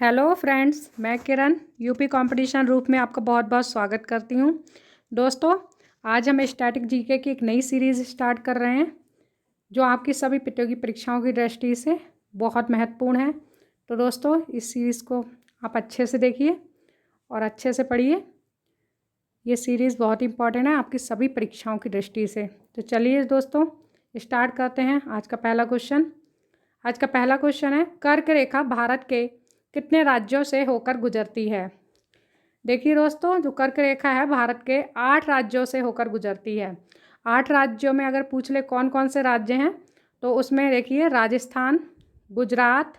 Hello friends, मैं किरण UP competition रूप में आपका बहुत बहुत स्वागत करती हूँ। दोस्तों, आज हम स्टैटिक जीके की एक नई सीरीज़ स्टार्ट कर रहे हैं जो आपकी सभी प्रतियोगी परीक्षाओं की दृष्टि से बहुत महत्वपूर्ण है। तो दोस्तों, इस सीरीज़ को आप अच्छे से देखिए और अच्छे से पढ़िए। ये सीरीज़ बहुत इंपॉर्टेंट है आपकी सभी परीक्षाओं की दृष्टि से। तो चलिए दोस्तों, स्टार्ट करते हैं आज का पहला क्वेश्चन। आज का पहला क्वेश्चन है, कर्क रेखा भारत के कितने राज्यों से होकर गुजरती है? देखिए दोस्तों, जो कर्क रेखा है भारत के 8 राज्यों से होकर गुजरती है। 8 राज्यों में अगर पूछ ले कौन कौन से राज्य हैं, तो उसमें देखिए राजस्थान, गुजरात,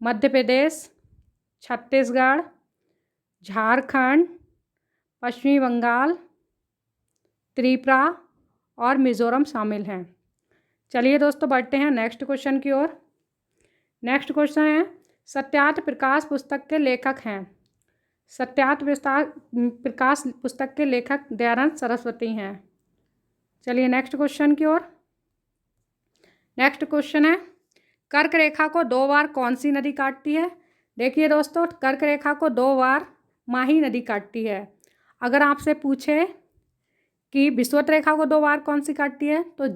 मध्य प्रदेश, छत्तीसगढ़, झारखंड, पश्चिमी बंगाल, त्रिपुरा और मिज़ोरम शामिल हैं। चलिए दोस्तों, बढ़ते हैं नेक्स्ट क्वेश्चन की ओर। नेक्स्ट क्वेश्चन है, सत्यार्थ प्रकाश पुस्तक के लेखक हैं। सत्यार्थ प्रकाश पुस्तक के लेखक दयानंद सरस्वती हैं। चलिए नेक्स्ट क्वेश्चन की ओर। नेक्स्ट क्वेश्चन है, कर्क रेखा को 2 बार कौन सी नदी काटती है? देखिए दोस्तों, कर्क रेखा को 2 बार माही नदी काटती है। अगर आपसे पूछे कि विषुवत रेखा को 2 बार कौन सी काटती है, तो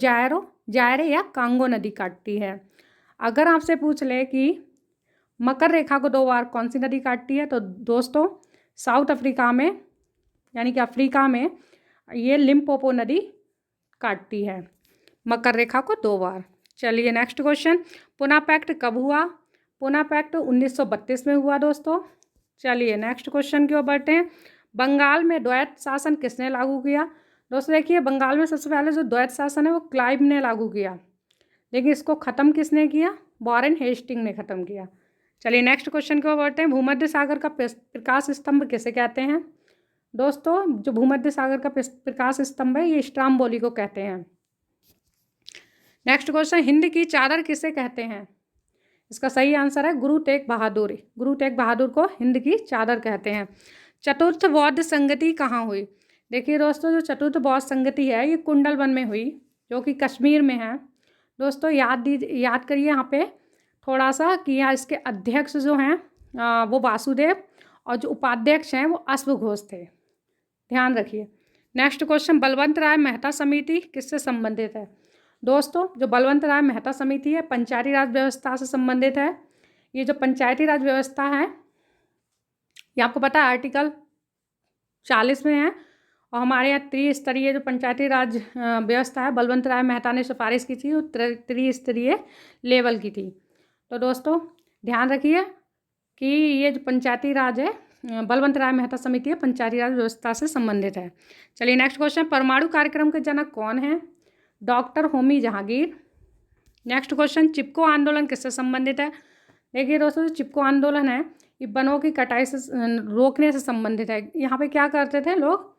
जायरे या कांगो नदी काटती है। अगर आपसे पूछ ले कि मकर रेखा को 2 बार कौन सी नदी काटती है, तो दोस्तों साउथ अफ्रीका में यानी कि अफ्रीका में ये लिम्पोपो नदी काटती है मकर रेखा को 2 बार। चलिए नेक्स्ट क्वेश्चन, पुना पैक्ट कब हुआ? पुना पैक्ट 1932 में हुआ दोस्तों। चलिए नेक्स्ट क्वेश्चन की ओर बढ़ते हैं, बंगाल में द्वैत शासन किसने लागू किया? दोस्तों देखिए, बंगाल में सबसे पहले जो द्वैत शासन है वो क्लाइव ने लागू किया, लेकिन इसको ख़त्म किसने किया? वॉरेन हेस्टिंग ने ख़त्म किया। चलिए नेक्स्ट क्वेश्चन की ओर बढ़ते हैं, भूमध्य सागर का प्रकाश स्तंभ किसे कहते हैं? दोस्तों, जो भूमध्य सागर का प्रकाश स्तंभ है ये स्ट्राम्बोली को कहते हैं। नेक्स्ट क्वेश्चन, हिंद की चादर किसे कहते हैं? इसका सही आंसर है गुरु तेग बहादुर। गुरु तेग बहादुर को हिंद की चादर कहते हैं। चतुर्थ बौद्ध संगति कहाँ हुई? देखिए दोस्तों, जो चतुर्थ बौद्ध संगति है ये कुंडलवन में हुई, जो कि कश्मीर में है। दोस्तों याद करिए यहाँ पे थोड़ा सा कि यहाँ इसके अध्यक्ष जो हैं वो वासुदेव और जो उपाध्यक्ष हैं वो अश्वघोष थे। ध्यान रखिए। नेक्स्ट क्वेश्चन, बलवंत राय मेहता समिति किससे संबंधित है? दोस्तों, जो बलवंत राय मेहता समिति है पंचायती राज व्यवस्था से संबंधित है। ये जो पंचायती राज व्यवस्था है ये आपको पता है आर्टिकल 40 में है, और हमारे यहाँ त्रिस्तरीय जो पंचायती राज व्यवस्था है बलवंत राय मेहता ने सिफारिश की थी, वो त्रिस्तरीय लेवल की थी। तो दोस्तों ध्यान रखिए कि ये जो पंचायती राज है बलवंत राय मेहता समिति है पंचायती राज व्यवस्था से संबंधित है। चलिए नेक्स्ट क्वेश्चन, परमाणु कार्यक्रम के जनक कौन है? Doctor Homi Jehangir. Next question, Chipko Andolan किससे संबंधित है? देखिए दोस्तों, जो चिपको आंदोलन है ये वनों की कटाई से रोकने से संबंधित है। यहाँ पे क्या करते थे लोग,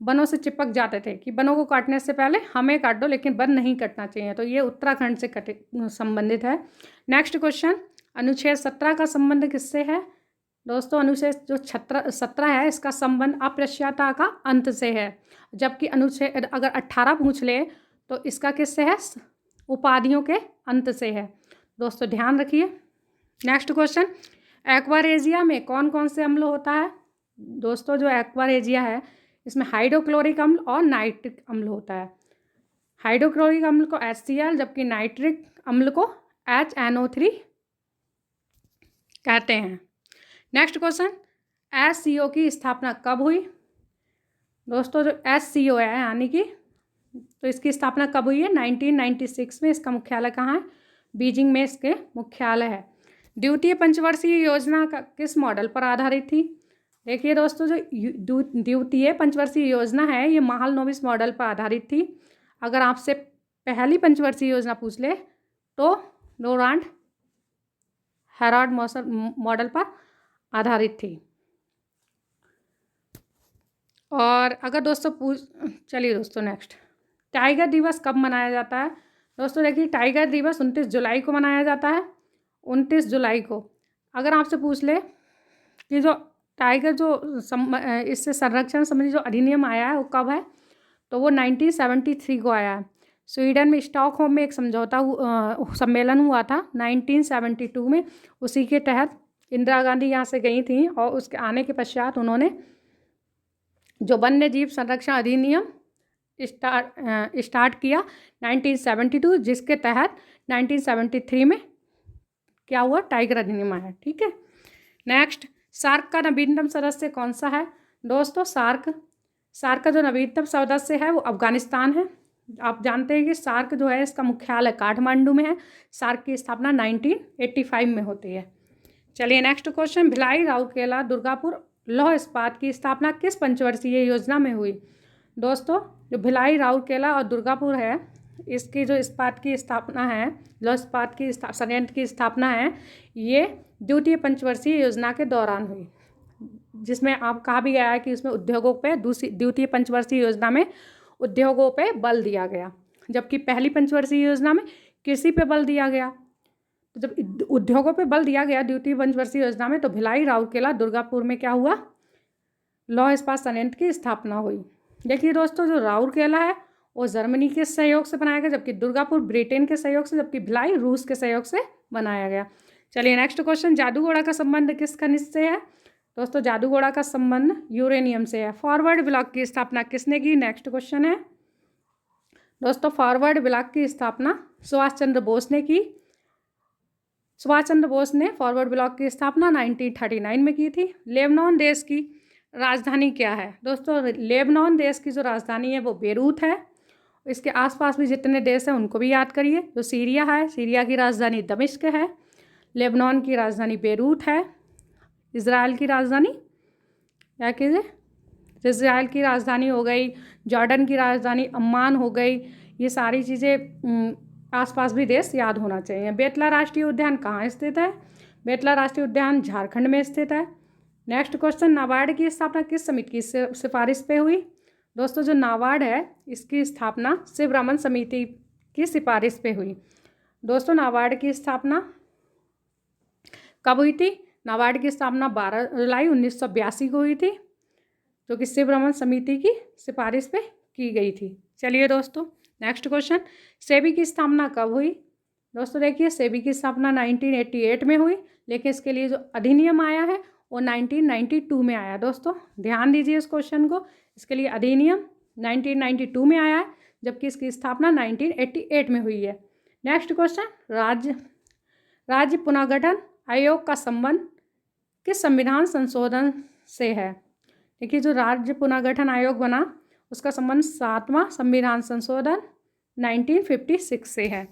वनों से चिपक जाते थे कि वनों को काटने से पहले हमें काट दो, लेकिन वन नहीं कटना चाहिए। तो ये उत्तराखंड से संबंधित है। नेक्स्ट क्वेश्चन, अनुच्छेद 17 का संबंध किससे है? दोस्तों, अनुच्छेद जो 17 है इसका संबंध अस्पृश्यता का अंत से है, जबकि अनुच्छेद अगर 18 पूछ ले तो इसका किससे है? उपाधियों के अंत से है। दोस्तों ध्यान रखिए। नेक्स्ट क्वेश्चन, एक्वारेजिया में कौन कौन से अम्ल होता है? दोस्तों, जो एक्वारेजिया है इसमें हाइड्रोक्लोरिक अम्ल और नाइट्रिक अम्ल होता है। हाइड्रोक्लोरिक अम्ल को HCl, जबकि नाइट्रिक अम्ल को HNO3 कहते हैं। नेक्स्ट क्वेश्चन, SCO की स्थापना कब हुई? दोस्तों, जो SCO है यानी कि तो इसकी स्थापना कब हुई है? 1996 में। इसका मुख्यालय कहाँ है? बीजिंग में इसके मुख्यालय है। द्वितीय पंचवर्षीय योजना का किस मॉडल पर आधारित थी? देखिए दोस्तों, जो द्वितीय पंचवर्षीय योजना है ये महालनोबिस मॉडल पर आधारित थी। अगर आपसे पहली पंचवर्षीय योजना पूछ ले तो डोनाल्ड हेराल्ड मॉडल पर आधारित थी। और अगर दोस्तों चलिए दोस्तों नेक्स्ट, टाइगर दिवस कब मनाया जाता है? दोस्तों देखिए, टाइगर दिवस 29 जुलाई को मनाया जाता है। 29 जुलाई को। अगर आपसे पूछ ले कि जो टाइगर इससे संरक्षण संबंधी जो अधिनियम आया है वो कब है, तो वो 1973 को आया है। स्वीडन में स्टॉकहोम में एक समझौता सम्मेलन हुआ था 1972 में, उसी के तहत इंदिरा गांधी यहाँ से गई थी और उसके आने के पश्चात उन्होंने जो वन्य जीव संरक्षण अधिनियम स्टार्ट किया 1972, जिसके तहत 1973 में क्या हुआ, टाइगर अधिनियम आया। ठीक है। नेक्स्ट, सार्क का नवीनतम सदस्य कौन सा है? दोस्तों सार्क का जो नवीनतम सदस्य है वो अफगानिस्तान है। आप जानते हैं कि सार्क जो है इसका मुख्यालय काठमांडू में है। सार्क की स्थापना 1985 में होती है। चलिए नेक्स्ट क्वेश्चन, भिलाई राउरकेला दुर्गापुर लौह इस्पात की स्थापना किस पंचवर्षीय योजना में हुई? दोस्तों जो भिलाई राउरकेला और दुर्गापुर है, इसकी जो इस्पात की स्थापना है, लौह इस्पात की संयंत्र की स्थापना है, ये द्वितीय पंचवर्षीय योजना के दौरान हुई, जिसमें आप कहा भी गया है कि उसमें उद्योगों पे द्वितीय पंचवर्षीय योजना में उद्योगों पे बल दिया गया, जबकि पहली पंचवर्षीय योजना में कृषि पे बल दिया गया। तो जब उद्योगों पे बल दिया गया द्वितीय पंचवर्षीय योजना में, तो भिलाई राउरकेला दुर्गापुर में क्या हुआ, लौह इस्पात संयंत्र की स्थापना हुई। देखिए दोस्तों, जो राउरकेला है वो जर्मनी के सहयोग से बनाया गया, जबकि दुर्गापुर ब्रिटेन के सहयोग से, जबकि भिलाई रूस के सहयोग से बनाया गया। चलिए नेक्स्ट क्वेश्चन, जादूगोड़ा का संबंध किस खनिज से है? दोस्तों जादूगोड़ा का संबंध यूरेनियम से है। फॉरवर्ड ब्लॉक की स्थापना किसने की? नेक्स्ट क्वेश्चन है दोस्तों, फॉरवर्ड ब्लॉक की स्थापना सुभाष चंद्र बोस ने की। सुभाष चंद्र बोस ने फॉरवर्ड ब्लॉक की स्थापना 1939 में की थी। लेबनान देश की राजधानी क्या है? दोस्तों लेबनान देश की जो राजधानी है वो बेरूत है। इसके आसपास भी जितने देश हैं उनको भी याद करिए। जो सीरिया है, सीरिया की राजधानी दमिश्क है। लेबनान की राजधानी बेरूत है। इज़राइल की राजधानी क्या कीजिए, इज़राइल की राजधानी हो गई, जॉर्डन की राजधानी अम्मान हो गई। ये सारी चीज़ें आसपास भी देश याद होना चाहिए। बेतला राष्ट्रीय उद्यान कहाँ स्थित है? बेतला राष्ट्रीय उद्यान झारखंड में स्थित है। नेक्स्ट क्वेश्चन, नाबार्ड की स्थापना किस समिति की सिफारिश पे हुई? दोस्तों जो नाबार्ड है इसकी स्थापना शिवरमन समिति की सिफारिश पे हुई। दोस्तों नाबार्ड की स्थापना कब हुई थी? नाबार्ड की स्थापना 12 जुलाई 1982 को हुई थी, जो कि शिवरमन समिति की सिफारिश पे की गई थी। चलिए दोस्तों नेक्स्ट क्वेश्चन, सेबी की स्थापना कब हुई? दोस्तों देखिए, सेबी की स्थापना 1988 में हुई, लेकिन इसके लिए जो अधिनियम आया है वो 1992 में आया। दोस्तों ध्यान दीजिए इस क्वेश्चन को, इसके लिए अधिनियम 1992 में आया है, जबकि इसकी स्थापना 1988 में हुई है। नेक्स्ट क्वेश्चन, राज्य पुनर्गठन आयोग का संबंध किस संविधान संशोधन से है? देखिए, जो राज्य पुनर्गठन आयोग बना उसका संबंध 7वां संविधान संशोधन 1956 से है।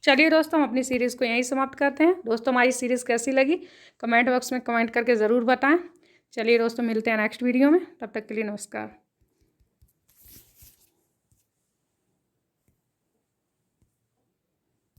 चलिए दोस्तों, हम अपनी सीरीज़ को यहीं समाप्त करते हैं। दोस्तों हमारी सीरीज़ कैसी लगी कमेंट बॉक्स में कमेंट करके ज़रूर बताएं। चलिए दोस्तों, मिलते हैं नेक्स्ट वीडियो में, तब तक के लिए नमस्कार।